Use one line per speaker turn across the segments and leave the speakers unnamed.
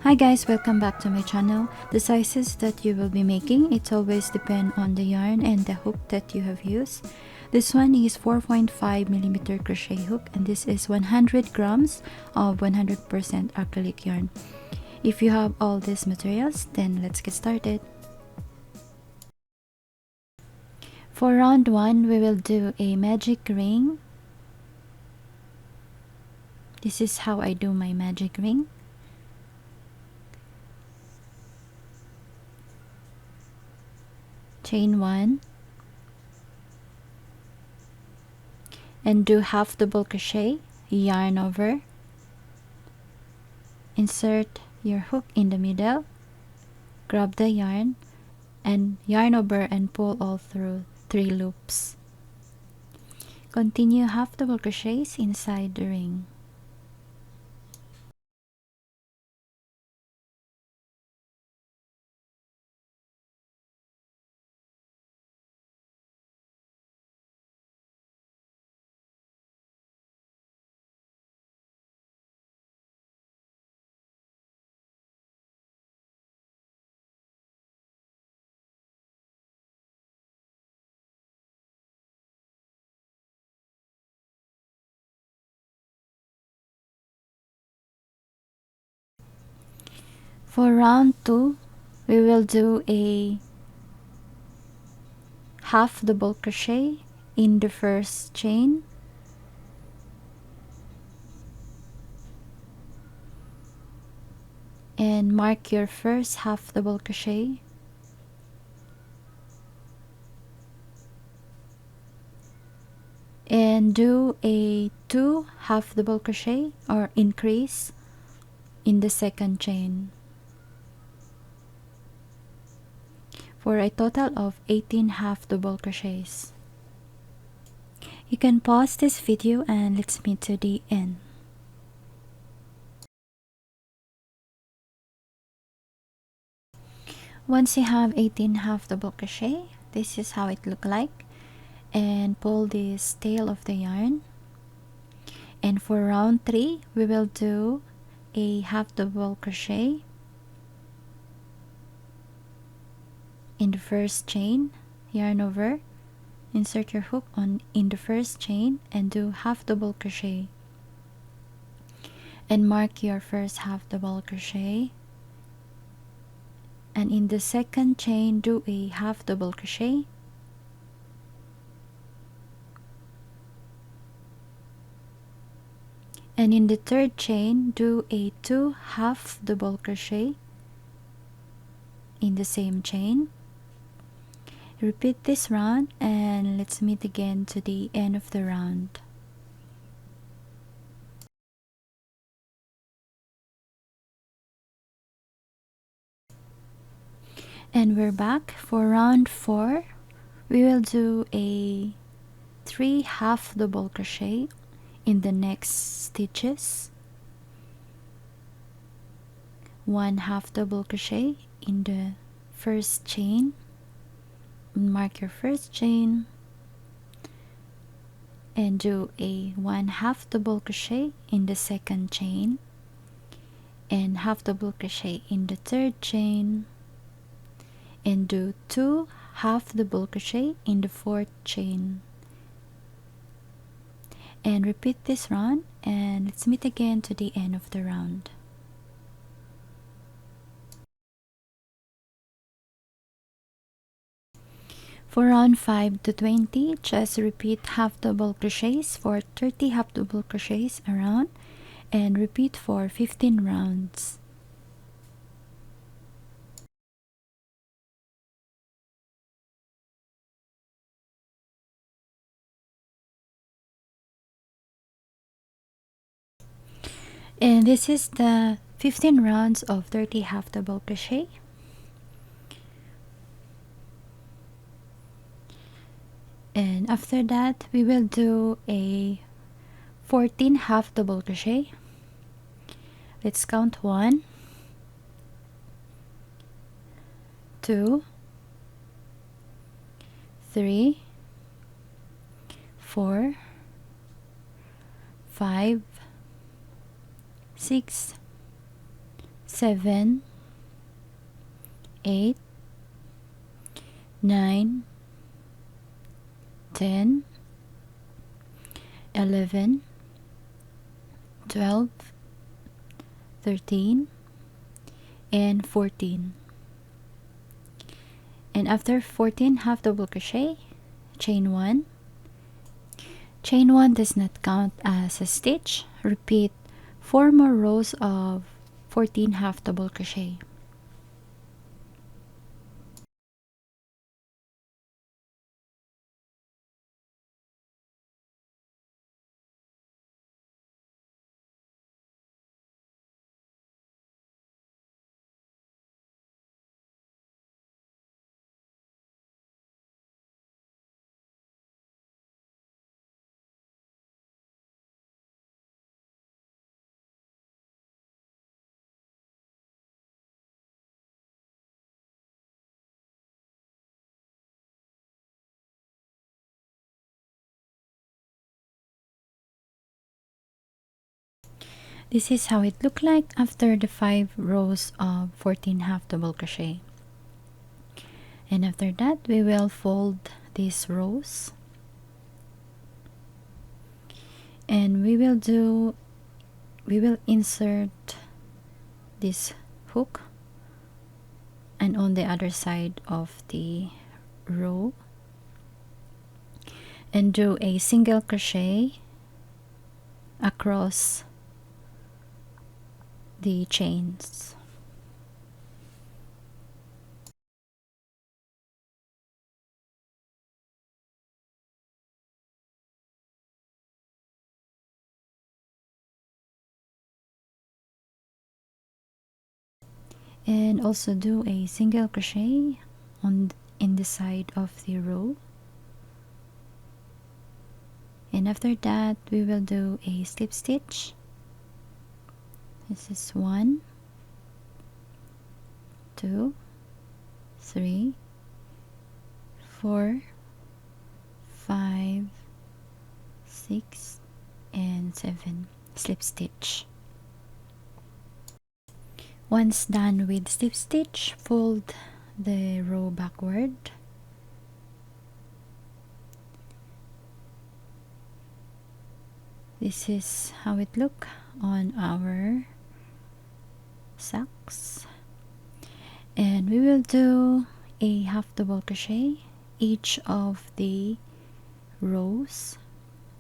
Hi guys, welcome back to my channel. The sizes that you will be making, it always depend on the yarn and the hook that you have used. This one is 4.5mm crochet hook, and this is 100 grams of 100% acrylic yarn. If you have all these materials, then let's get started. For round 1, we will do a magic ring. This is how I do my magic ring. Chain 1 and do half double crochet, yarn over, insert your hook in the middle, grab the yarn and yarn over and pull all through 3 loops. Continue half double crochets inside the ring. For round 2, we will do a half double crochet in the first chain, and mark your first half double crochet, and do a 2 half double crochet or increase in the second chain for a total of 18 half double crochets. You can pause this video and let's meet to the end. Once you have 18 half double crochet, this is how it look like, and pull this tail of the yarn. And for round 3, we will do a half double crochet in the first chain, yarn over, insert your hook on in the first chain and do half double crochet, and mark your first half double crochet, and in the second chain do a half double crochet, and in the third chain do a 2 half double crochet in the same chain. Repeat this round and let's meet again to the end of the round. And we're back. For round 4, we will do a 3 half double crochet in the next stitches, 1 half double crochet in the first chain, mark your first chain, and do a 1 half double crochet in the second chain, and half double crochet in the third chain, and do 2 half double crochet in the fourth chain, and repeat this round and let's meet again to the end of the round. For round 5 to 20, just repeat half double crochets for 30 half double crochets around, and repeat for 15 rounds. And this is the 15 rounds of 30 half double crochet. And after that, we will do a 14 half double crochet. Let's count 1, 2, 3, 4, 5, 6, 7, 8, 9, 10, 11, 12, 13, and 14. And after 14 half double crochet, chain 1. Chain 1 does not count as a stitch. Repeat 4 more rows of 14 half double crochet. This is how it looked like after the 5 rows of 14 half double crochet. And after that, we will fold these rows. And we will insert this hook and on the other side of the row and do a single crochet across the chains. And also do a single crochet in the side of the row. And after that, we will do a slip stitch. This is 1, 2, 3, 4, 5, 6, and 7. Slip stitch. Once done with slip stitch, fold the row backward. This is how it look on our socks. And we will do a half double crochet each of the rows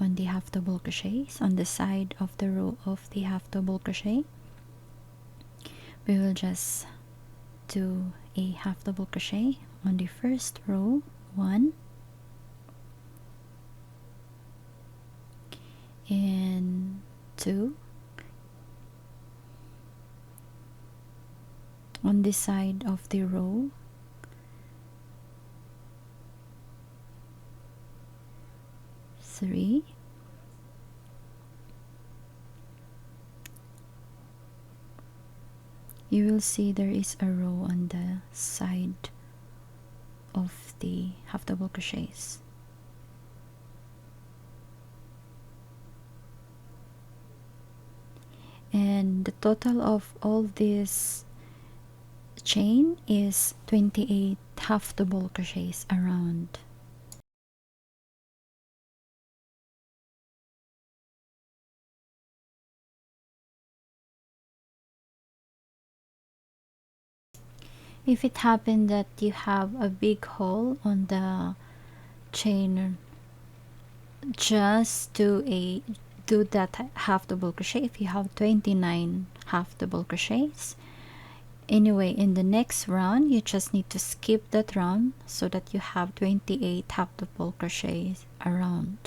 on the half double crochets on the side of the row of the half double crochet. We will just do a half double crochet on the first row, 1, and 2, on this side of the row, 3, you will see there is a row on the side of the half double crochets. And the total of all this chain is 28 half double crochets around. If it happened that you have a big hole on the chain, just do that half double crochet if you have 29 half double crochets. Anyway, in the next round you just need to skip that round so that you have 28 half double crochets around.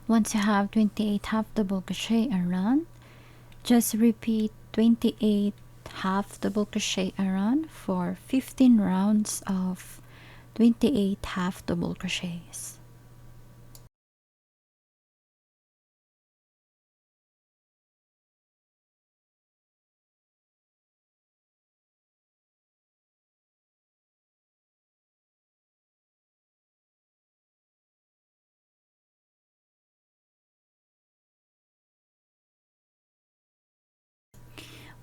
Once you have 28 half double crochet around, just repeat 28 half double crochet around for 15 rounds of 28 half double crochets.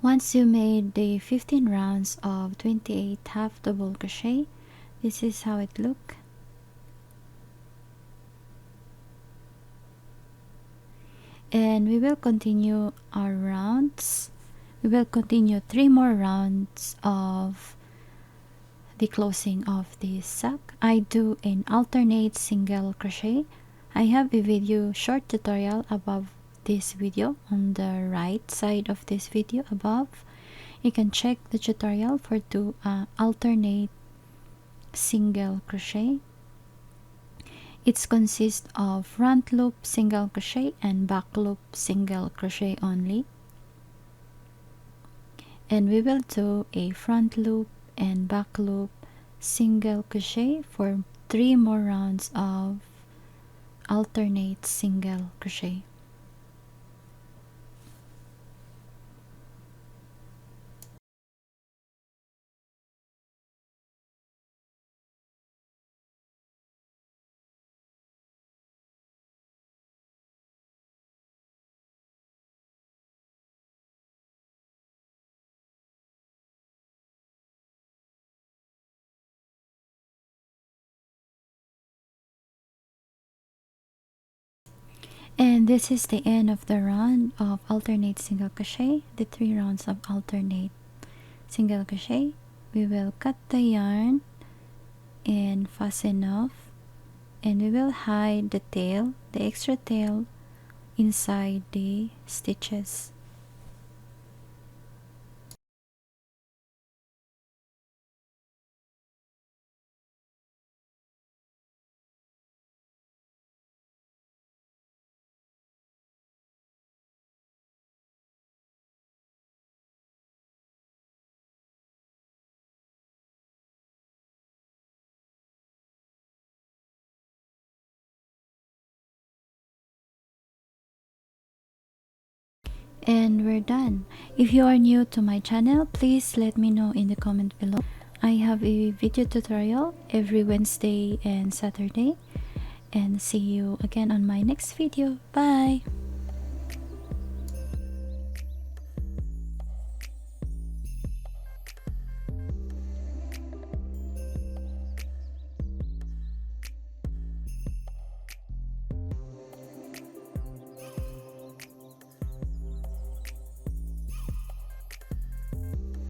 Once you made the 15 rounds of 28 half double crochet, this is how it looks. And we will continue our rounds. We will continue 3 more rounds of the closing of this sack. I do an alternate single crochet. I have a video short tutorial above this video on the right side of this video above. You can check the tutorial for to alternate single crochet. It consists of front loop single crochet and back loop single crochet only. And we will do a front loop and back loop single crochet for 3 more rounds of alternate single crochet. And this is the end of the round of alternate single crochet, the 3 rounds of alternate single crochet. We will cut the yarn and fasten off, and we will hide the tail, the extra tail, inside the stitches. And we're done. If you are new to my channel, please let me know in the comment below. I have a video tutorial every Wednesday and Saturday. And see you again on my next video. Bye!